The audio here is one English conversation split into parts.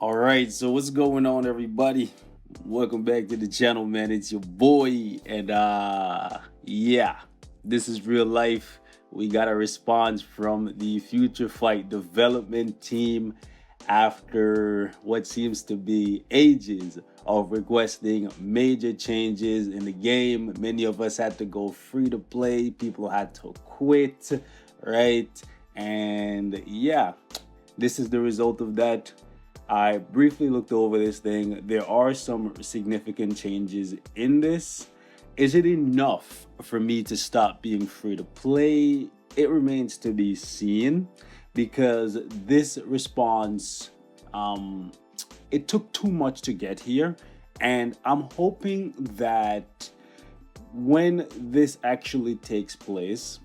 All right, so what's going on, everybody? Welcome back to the channel, man. It's your boy, and yeah, this is real life. We got a response from the Future Fight development team after what seems to be ages of requesting major changes in the game. Many of us had to go free to play, people had to quit, right? And yeah, this is the result of that. I briefly looked over this thing. There are some significant changes in this. Is it enough for me to stop being free to play? It remains to be seen because this response, it took too much to get here. And I'm hoping that when this actually takes place,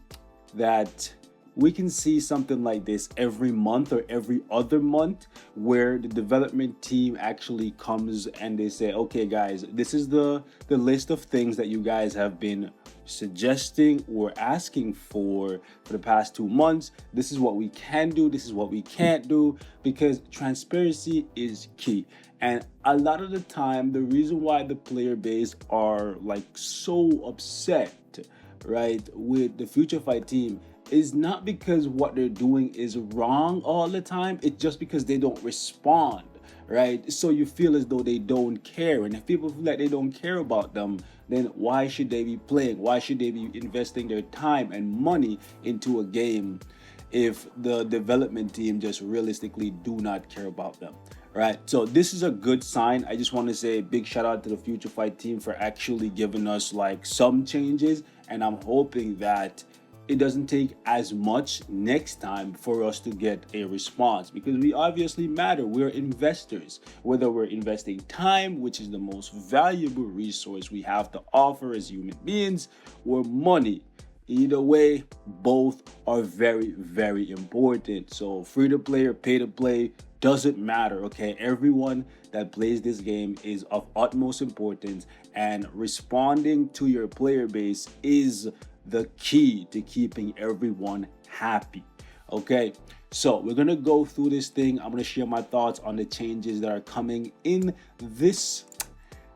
that we can see something like this every month or every other month where the development team actually comes and they say, okay guys, this is the list of things that you guys have been suggesting or asking for the past 2 months. This is what we can do, this is what we can't do, because transparency is key. And a lot of the time, the reason why the player base are like so upset, right, with the Future Fight team is not because what they're doing is wrong all the time. It's just because they don't respond, right? So you feel as though they don't care. And if people feel like they don't care about them, then why should they be playing? Why should they be investing their time and money into a game if the development team just realistically do not care about them? Right, so this is a good sign. I just want to say a big shout out to the Future Fight team for actually giving us like some changes, and I'm hoping that it doesn't take as much next time for us to get a response, because we obviously matter. We're investors, whether we're investing time, which is the most valuable resource we have to offer as human beings, or money. Either way, both are very, very important. So free to play or pay to play doesn't matter, okay? Everyone that plays this game is of utmost importance, and responding to your player base is the key to keeping everyone happy. Okay, so we're gonna go through this thing. I'm gonna share my thoughts on the changes that are coming in this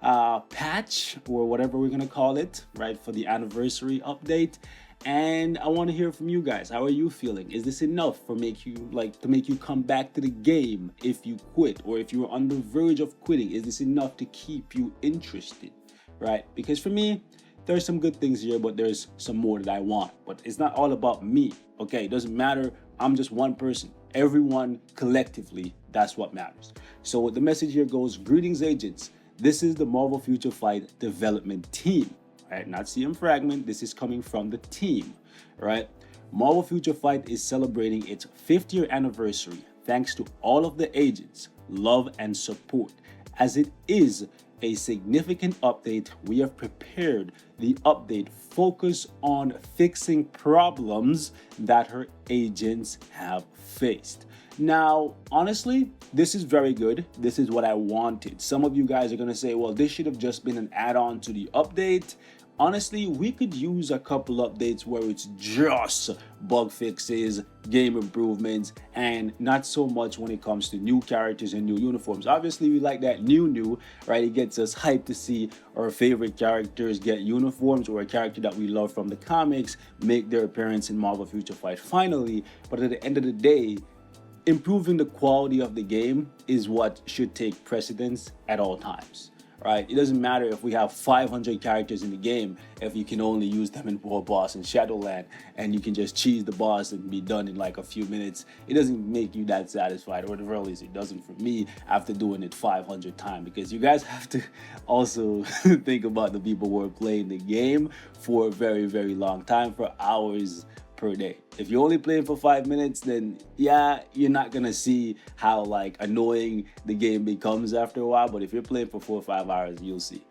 patch, or whatever we're gonna call it, right, for the anniversary update. And I want to hear from you guys. How are you feeling? Is this enough for make you to make you come back to the game if you quit, or if you're on the verge of quitting? Is this enough to keep you interested, right? Because for me, there's some good things here, but there's some more that I want. But it's not all about me, okay? It doesn't matter. I'm just one person. Everyone collectively, that's what matters. So the message here goes, greetings agents. This is the Marvel Future Fight development team, right? Not CM Fragment. This is coming from the team, right? Marvel Future Fight is celebrating its 5th year anniversary thanks to all of the agents' love and support. As it is a significant update, we have prepared the update focus on fixing problems that her agents have faced. Now, honestly, this is very good. This is what I wanted. Some of you guys are going to say, well, this should have just been an add-on to the update. Honestly, we could use a couple updates where it's just bug fixes, game improvements, and not so much when it comes to new characters and new uniforms. Obviously, we like that new, right? It gets us hyped to see our favorite characters get uniforms, or a character that we love from the comics make their appearance in Marvel Future Fight finally. But at the end of the day, improving the quality of the game is what should take precedence at all times. Right? It doesn't matter if we have 500 characters in the game if you can only use them in War Boss and Shadowland, and you can just cheese the boss and be done in like a few minutes. It doesn't make you that satisfied, or at the very least it doesn't for me after doing it 500 times, because you guys have to also think about the people who are playing the game for a very, very long time, for hours per day. If you're only playing for 5 minutes, then yeah, you're not gonna see how like annoying the game becomes after a while. But if you're playing for 4 or 5 hours, you'll see.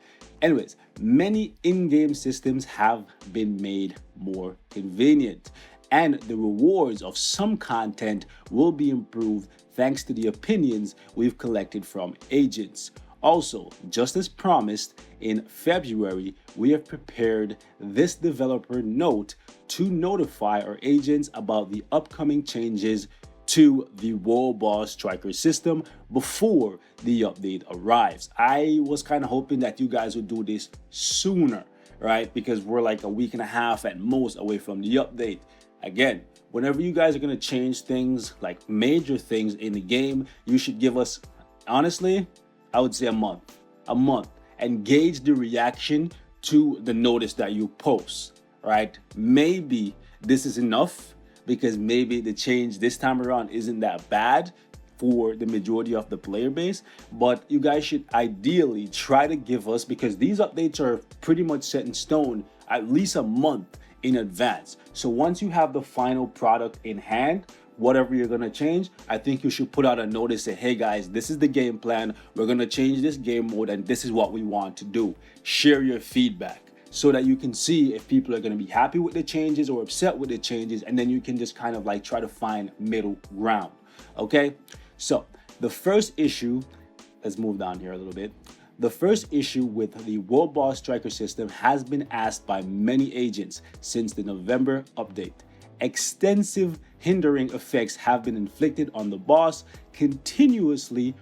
Anyways, many in-game systems have been made more convenient, and the rewards of some content will be improved thanks to the opinions we've collected from agents. Also, just as promised, in February, we have prepared this developer note to notify our agents about the upcoming changes to the World Boss Striker system before the update arrives. I was kind of hoping that you guys would do this sooner, right? Because we're like a week and a half at most away from the update. Again, whenever you guys are going to change things, like major things in the game, you should give us, honestly, I would say a month, and gauge the reaction to the notice that you post, right? Maybe this is enough, because maybe the change this time around isn't that bad for the majority of the player base, but you guys should ideally try to give us, because these updates are pretty much set in stone, at least a month in advance. So once you have the final product in hand, whatever you're gonna change, I think you should put out a notice, say, hey guys, this is the game plan, we're gonna change this game mode, and this is what we want to do. Share your feedback, so that you can see if people are going to be happy with the changes or upset with the changes, and then you can just kind of like try to find middle ground. Okay, so the first issue, let's move down here a little bit. The first issue with the World Boss Striker system has been asked by many agents since the November update. Extensive hindering effects have been inflicted on the boss continually,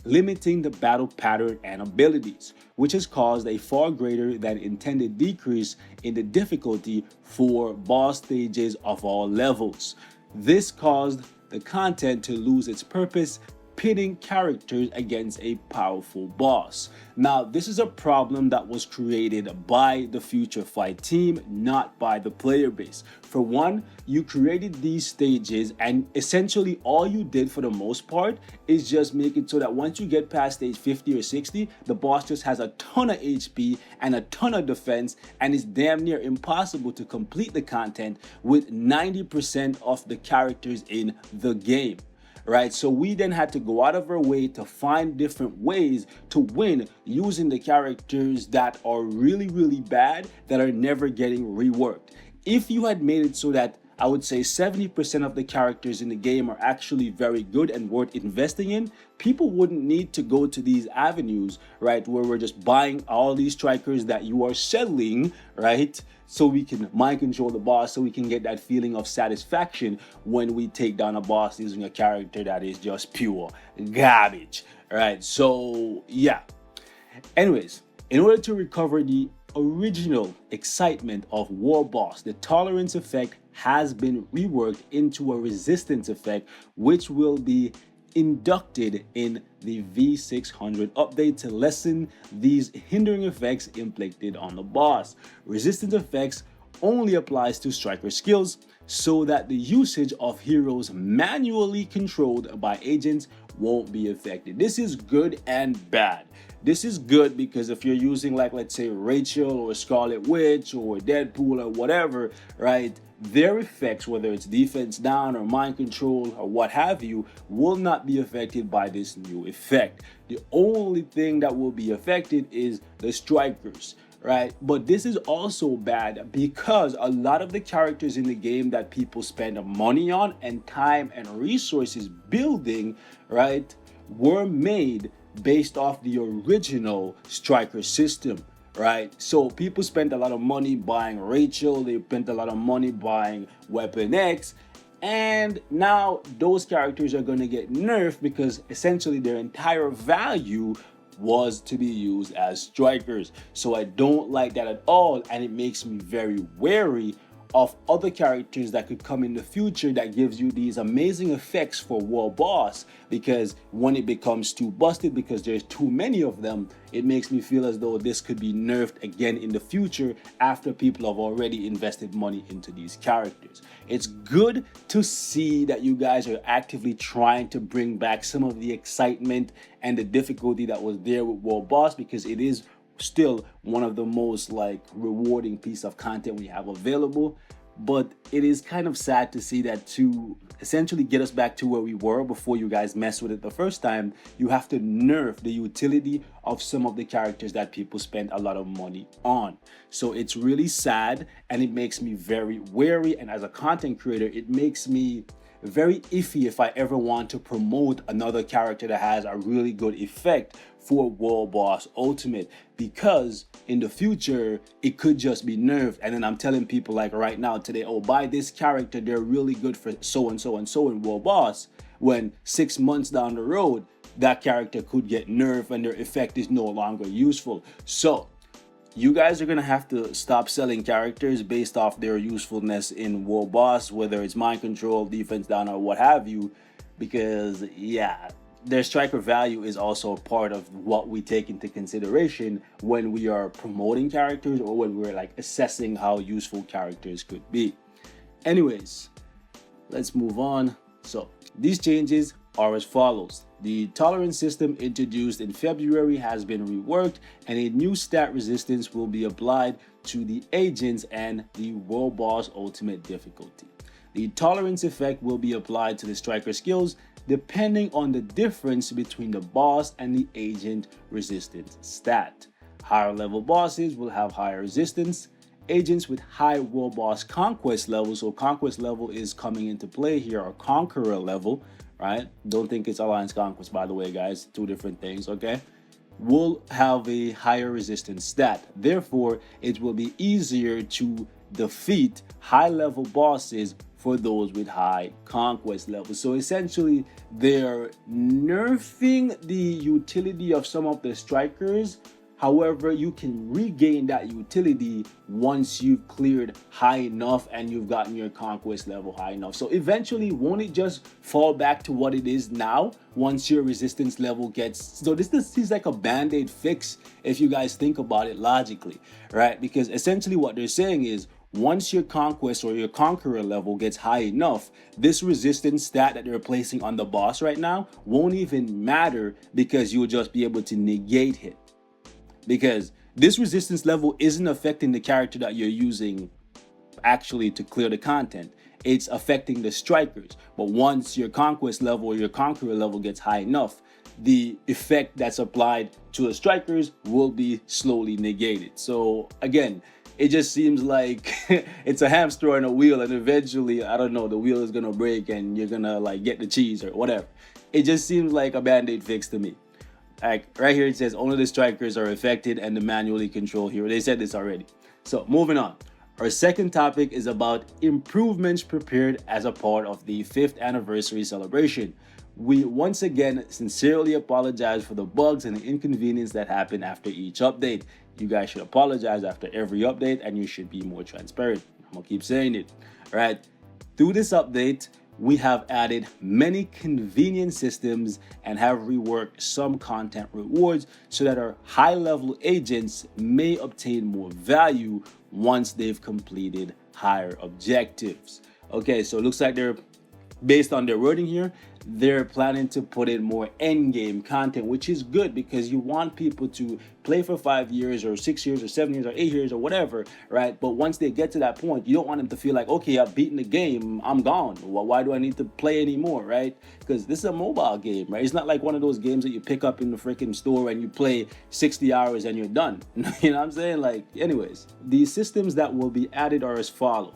limiting the battle pattern and abilities, which has caused a far greater than intended decrease in the difficulty for boss stages of all levels. This caused the content to lose its purpose, pitting characters against a powerful boss. Now, this is a problem that was created by the Future Fight team, not by the player base. For one, you created these stages, and essentially all you did for the most part is just make it so that once you get past stage 50 or 60, the boss just has a ton of HP and a ton of defense, and it's damn near impossible to complete the content with 90% of the characters in the game. Right, so we then had to go out of our way to find different ways to win using the characters that are really bad, that are never getting reworked. If you had made it so that I would say 70% of the characters in the game are actually very good and worth investing in, people wouldn't need to go to these avenues, right, where we're just buying all these strikers that you are selling, right, so we can mind control the boss, so we can get that feeling of satisfaction when we take down a boss using a character that is just pure garbage, right? So yeah, anyways, in order to recover the original excitement of War Boss, the tolerance effect has been reworked into a resistance effect, which will be inducted in the V600 update to lessen these hindering effects inflicted on the boss. Resistance effects only applies to striker skills, so that the usage of heroes manually controlled by agents won't be affected. This is good and bad. This is good because if you're using, like, let's say Rachel or Scarlet Witch or Deadpool or whatever, right, their effects, whether it's defense down or mind control or what have you, will not be affected by this new effect. The only thing that will be affected is the strikers, right? But this is also bad because a lot of the characters in the game that people spend money on and time and resources building, right, were made based off the original striker system, right? So people spent a lot of money buying Rachel, they spent a lot of money buying Weapon X, and now those characters are going to get nerfed because essentially their entire value was to be used as strikers. So I don't like that at all, and it makes me very wary of other characters that could come in the future that gives you these amazing effects for War Boss, because when it becomes too busted because there's too many of them, it makes me feel as though this could be nerfed again in the future after people have already invested money into these characters. It's good to see that you guys are actively trying to bring back some of the excitement and the difficulty that was there with War Boss, because it is still one of the most like rewarding piece of content we have available. But it is kind of sad to see that to essentially get us back to where we were before you guys messed with it the first time, you have to nerf the utility of some of the characters that people spend a lot of money on. So it's really sad, and it makes me very wary, and as a content creator, it makes me very iffy if I ever want to promote another character that has a really good effect for World Boss Ultimate, because in the future it could just be nerfed, and then I'm telling people like right now today, oh, buy this character, they're really good for so and so and so in World Boss, when 6 months down the road that character could get nerfed and their effect is no longer useful. So you guys are gonna have to stop selling characters based off their usefulness in World Boss, whether it's mind control, defense down, or what have you, because yeah, their striker value is also a part of what we take into consideration when we are promoting characters or when we're like assessing how useful characters could be. Anyways, let's move on. So these changes are as follows. The tolerance system introduced in February has been reworked, and a new stat resistance will be applied to the agents and the World Boss Ultimate difficulty. The tolerance effect will be applied to the striker skills depending on the difference between the boss and the agent resistance stat. Higher level bosses will have higher resistance. Agents with high World Boss conquest level, so conquest level is coming into play here, or conqueror level, right? Don't think it's alliance conquest, by the way, guys. Two different things, okay? Will have a higher resistance stat. Therefore, it will be easier to defeat high level bosses for those with high conquest levels. So essentially, they're nerfing the utility of some of the strikers. However, you can regain that utility once you've cleared high enough and you've gotten your conquest level high enough. So eventually, won't it just fall back to what it is now once your resistance level gets... So this is like a band-aid fix if you guys think about it logically, right? Because essentially what they're saying is, once your conquest or your conqueror level gets high enough, this resistance stat that they're placing on the boss right now won't even matter, because you'll just be able to negate it. Because this resistance level isn't affecting the character that you're using actually to clear the content. It's affecting the strikers. But once your conquest level or your conqueror level gets high enough, the effect that's applied to the strikers will be slowly negated. So again, it just seems like it's a hamster on a wheel, and eventually, I don't know, the wheel is gonna break and you're gonna like get the cheese or whatever. It just seems like a band-aid fix to me. Like right here it says only the strikers are affected and the manually control hero. They said this already. So moving on. Our second topic is about improvements prepared as a part of the 5th anniversary celebration. We once again sincerely apologize for the bugs and the inconvenience that happen after each update. You guys should apologize after every update, and you should be more transparent. I'm gonna keep saying it. All right. Through this update, we have added many convenient systems and have reworked some content rewards so that our high-level agents may obtain more value once they've completed higher objectives. Okay, so it looks like they're, based on their wording here, they're planning to put in more endgame content, which is good because you want people to play for 5 years or 6 years or 7 years or 8 years or whatever, right? But once they get to that point, you don't want them to feel like, okay, I've beaten the game, I'm gone. Well, why do I need to play anymore, right? Because this is a mobile game, right? It's not like one of those games that you pick up in the freaking store and you play 60 hours and you're done. You know what I'm saying? Like, anyways, the systems that will be added are as follow.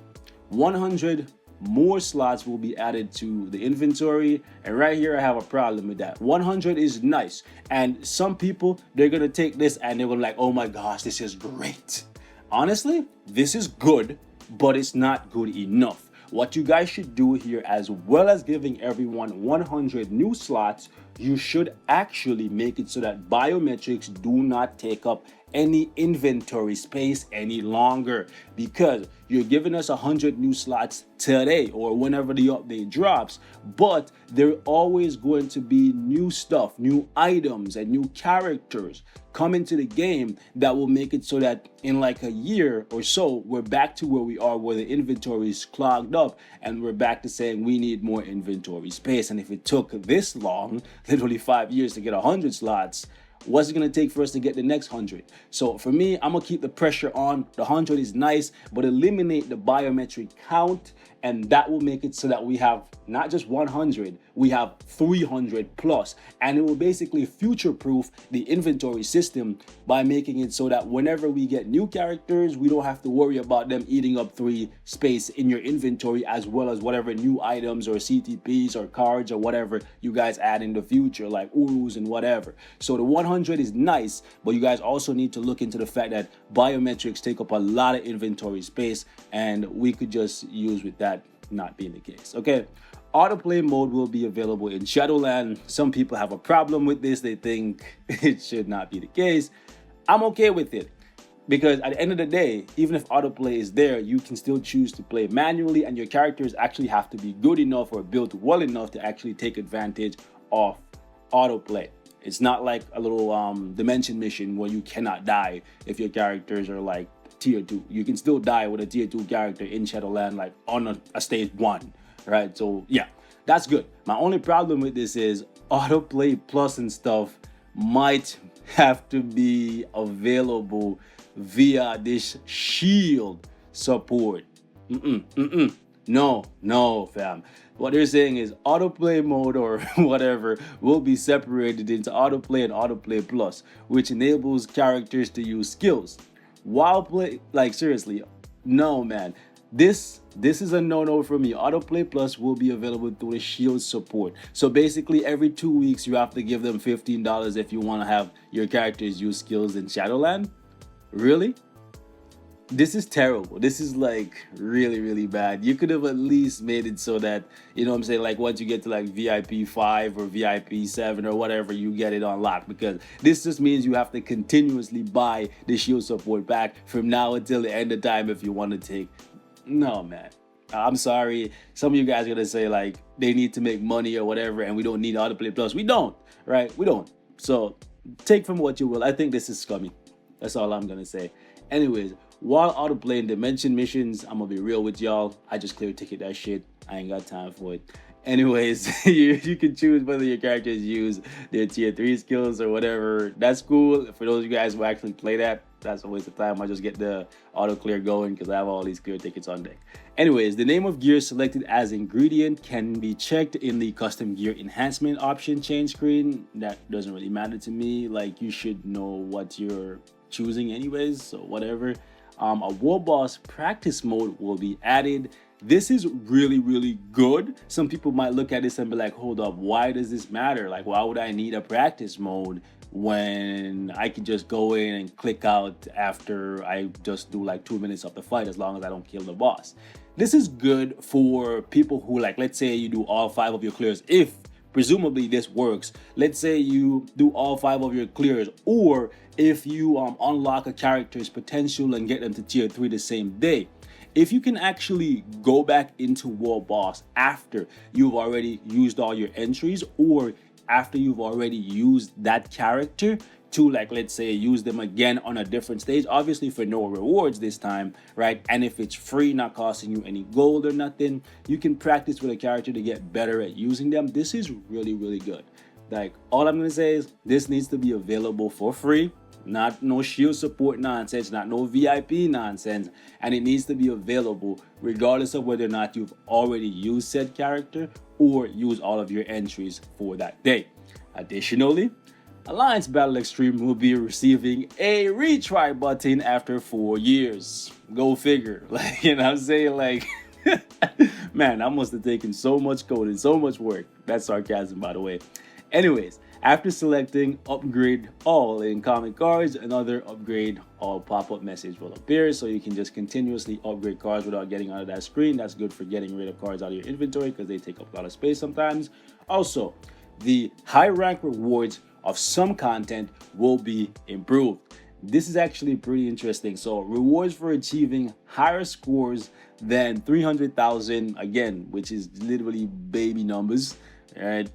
100 more slots will be added to the inventory, and right here I have a problem with that. 100 is nice, and some people, they're gonna take this and they're gonna be like, oh my gosh, this is great. Honestly, this is good, but it's not good enough. What you guys should do here, as well as giving everyone 100 new slots, you should actually make it so that biometrics do not take up any inventory space any longer, because you're giving us 100 new slots today or whenever the update drops, but there are always going to be new stuff, new items, and new characters come into the game that will make it so that in like a year or so, we're back to where we are, where the inventory is clogged up and we're back to saying we need more inventory space. And if it took this long, literally 5 years to get 100 slots, what's it going to take for us to get the next 100? So for me, I'm going to keep the pressure on. The 100 is nice, but eliminate the biometric count and that will make it so that we have not just 100, we have 300 plus, and it will basically future proof the inventory system by making it so that whenever we get new characters, we don't have to worry about them eating up 3 space in your inventory, as well as whatever new items or CTPs or cards or whatever you guys add in the future, like Urus and whatever. So the 100 is nice, but you guys also need to look into the fact that biometrics take up a lot of inventory space, and we could just use with that not being the case. Okay, autoplay mode will be available in Shadowland. Some people have a problem with this. They think it should not be the case. I'm okay with it, because at the end of the day, even if autoplay is there, you can still choose to play manually, and your characters actually have to be good enough or built well enough to actually take advantage of autoplay. It's not like a little dimension mission where you cannot die if your characters are like tier 2. You can still die with a tier 2 character in Shadowland, like on a stage 1, right? So yeah, that's good. My only problem with this is autoplay plus and stuff might have to be available via this shield support. No, fam. What they're saying is autoplay mode or whatever will be separated into autoplay and autoplay plus, which enables characters to use skills while play. Like seriously, no man. This is a no for me. Autoplay plus will be available through the shield support. So basically every 2 weeks you have to give them $15 if you want to have your characters use skills in Shadowland. Really? This is terrible. This is like really bad. You could have at least made it so that, you know what I'm saying, like once you get to like VIP 5 or VIP 7 or whatever, you get it unlocked, because this just means you have to continuously buy the shield support back from now until the end of time if you want to take. No, man. I'm sorry. Some of you guys are going to say like they need to make money or whatever and we don't need autoplay plus. We don't, right? We don't. So take from what you will. I think this is scummy. That's all I'm going to say. Anyways, while autoplay and dimension missions, I'm gonna be real with y'all, I just clear ticket that shit. I ain't got time for it. Anyways, you can choose whether your characters use their tier 3 skills or whatever. That's cool. For those of you guys who actually play that, that's a waste of time. I just get the auto clear going because I have all these clear tickets on deck. Anyways, the name of gear selected as ingredient can be checked in the custom gear enhancement option change screen. That doesn't really matter to me. Like, you should know what you're choosing anyways, so whatever. A war boss practice mode will be added. This is really good. Some people might look at this and be like, hold up, why does this matter? Like, why would I need a practice mode when I could just go in and click out after I just do like 2 minutes of the fight, as long as I don't kill the boss? This is good for people who, like, let's say you do all 5 of your clears. If presumably this works, let's say you do all 5 of your clears, or if you unlock a character's potential and get them to tier 3 the same day. If you can actually go back into War Boss after you've already used all your entries, or after you've already used that character to, like, let's say use them again on a different stage, obviously for no rewards this time, right? And if it's free, not costing you any gold or nothing, you can practice with a character to get better at using them. This is really good. Like, all I'm gonna say is this needs to be available for free. Not no shield support nonsense, not no VIP nonsense, and it needs to be available regardless of whether or not you've already used said character or use all of your entries for that day. Additionally, Alliance Battle Extreme will be receiving a retry button after 4 years. Go figure. Like, you know what I'm saying? Like, man, I must have taken so much code and so much work. That's sarcasm, by the way. Anyways, after selecting upgrade all in common cards, another upgrade all pop-up message will appear, so you can just continuously upgrade cards without getting out of that screen. That's good for getting rid of cards out of your inventory because they take up a lot of space sometimes. Also, the high rank rewards of some content will be improved. This is actually pretty interesting. So rewards for achieving higher scores than 300,000, again, which is literally baby numbers, right?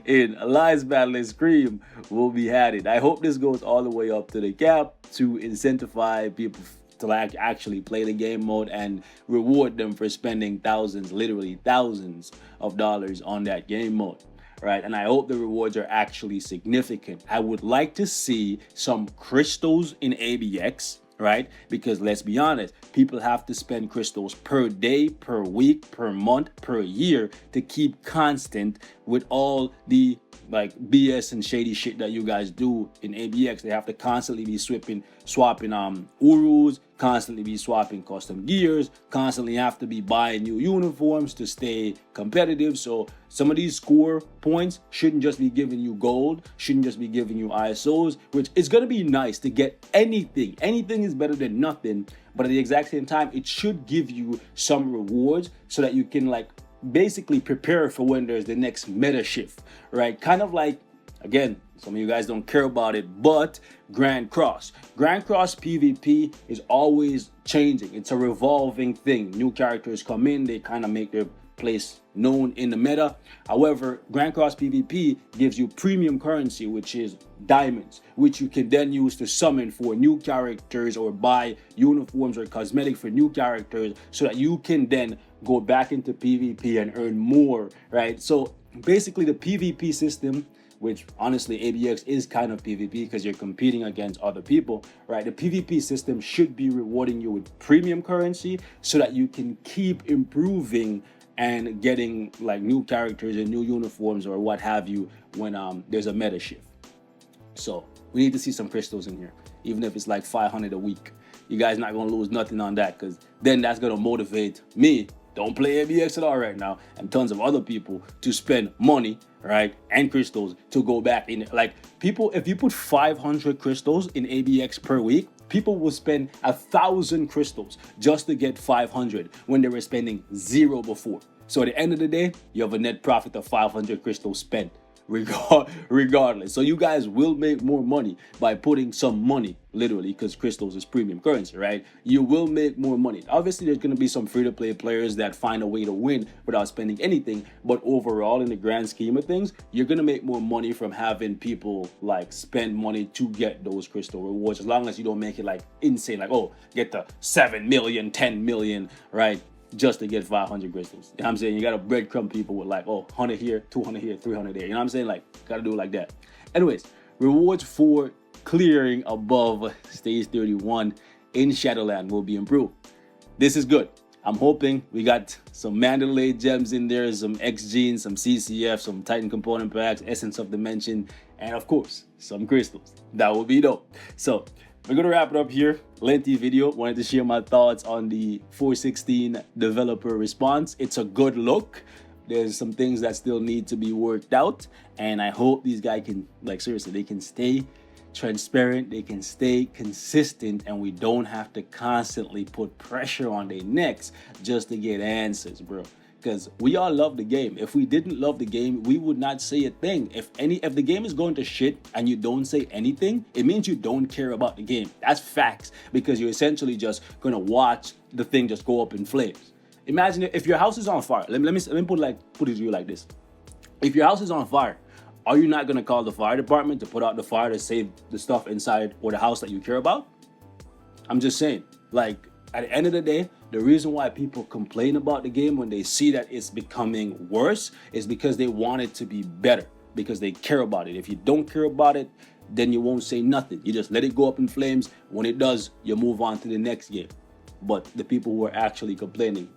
In Alliance Battle Extreme will be added. I hope this goes all the way up to the cap to incentivize people to like actually play the game mode and reward them for spending thousands, literally thousands of dollars on that game mode, right? And I hope the rewards are actually significant. I would like to see some crystals in ABX, right? Because let's be honest, people have to spend crystals per day, per week, per month, per year to keep constant with all the like BS and shady shit that you guys do in ABX. They have to constantly be swapping Urus, constantly be swapping custom gears, constantly have to be buying new uniforms to stay competitive. So some of these score points shouldn't just be giving you gold, shouldn't just be giving you ISOs, which is going to be nice to get anything. Anything is better than nothing, but at the exact same time, it should give you some rewards so that you can like basically prepare for when there's the next meta shift, right? Kind of like, again, some of you guys don't care about it, but Grand Cross PvP is always changing. It's a revolving thing. New characters come in, they kind of make their place known in the meta. However, Grand Cross PvP gives you premium currency, which is diamonds, which you can then use to summon for new characters or buy uniforms or cosmetic for new characters so that you can then go back into PvP and earn more, right? So basically the PvP system, which honestly ABX is kind of PvP because you're competing against other people, right? The PvP system should be rewarding you with premium currency so that you can keep improving and getting like new characters and new uniforms or what have you when there's a meta shift. So we need to see some crystals in here, even if it's like 500 a week. You guys not gonna lose nothing on that, because then that's gonna motivate me, don't play ABX at all right now, and tons of other people to spend money, right, and crystals to go back in. Like people, if you put 500 crystals in ABX per week, people will spend 1,000 crystals just to get 500 when they were spending 0 before. So at the end of the day, you have a net profit of 500 crystals spent regardless. So you guys will make more money by putting some money, literally, because crystals is premium currency, right? You will make more money. Obviously, there's going to be some free-to-play players that find a way to win without spending anything, but overall, in the grand scheme of things, you're going to make more money from having people like spend money to get those crystal rewards, as long as you don't make it like insane, like, oh, get the 7 million, 10 million, right, just to get 500 crystals. You know what I'm saying? You got to breadcrumb people with like, oh, 100 here, 200 here, 300 there. You know what I'm saying? Like, got to do it like that. Anyways, rewards for clearing above stage 31 in Shadowland will be improved. This is good. I'm hoping we got some Mandalay gems in there, some X-Genes, some CCF, some Titan component packs, Essence of Dimension, and of course, some crystals. That would be dope. So we're going to wrap it up here. Lengthy video. Wanted to share my thoughts on the 4.16 developer response. It's a good look. There's some things that still need to be worked out. And I hope these guys can, like, seriously, they can stay transparent. They can stay consistent. And we don't have to constantly put pressure on their necks just to get answers, bro. Because we all love the game. If we didn't love the game, we would not say a thing. If the game is going to shit and you don't say anything, it means you don't care about the game. That's facts, because you're essentially just gonna watch the thing just go up in flames. Imagine if your house is on fire. Let me put it to you like this. If your house is on fire, are you not gonna call the fire department to put out the fire to save the stuff inside or the house that you care about? I'm just saying, like, at the end of the day, the reason why people complain about the game when they see that it's becoming worse is because they want it to be better, because they care about it. If you don't care about it, then you won't say nothing. You just let it go up in flames. When it does, you move on to the next game. But the people who are actually complaining,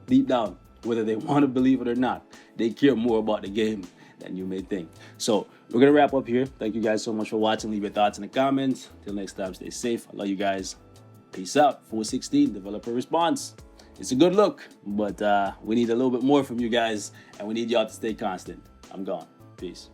deep down, whether they want to believe it or not, they care more about the game than you may think. So we're going to wrap up here. Thank you guys so much for watching. Leave your thoughts in the comments. Till next time, stay safe. I love you guys. Peace out. 4.16 developer response. It's a good look, but we need a little bit more from you guys, and we need y'all to stay constant. I'm gone. Peace.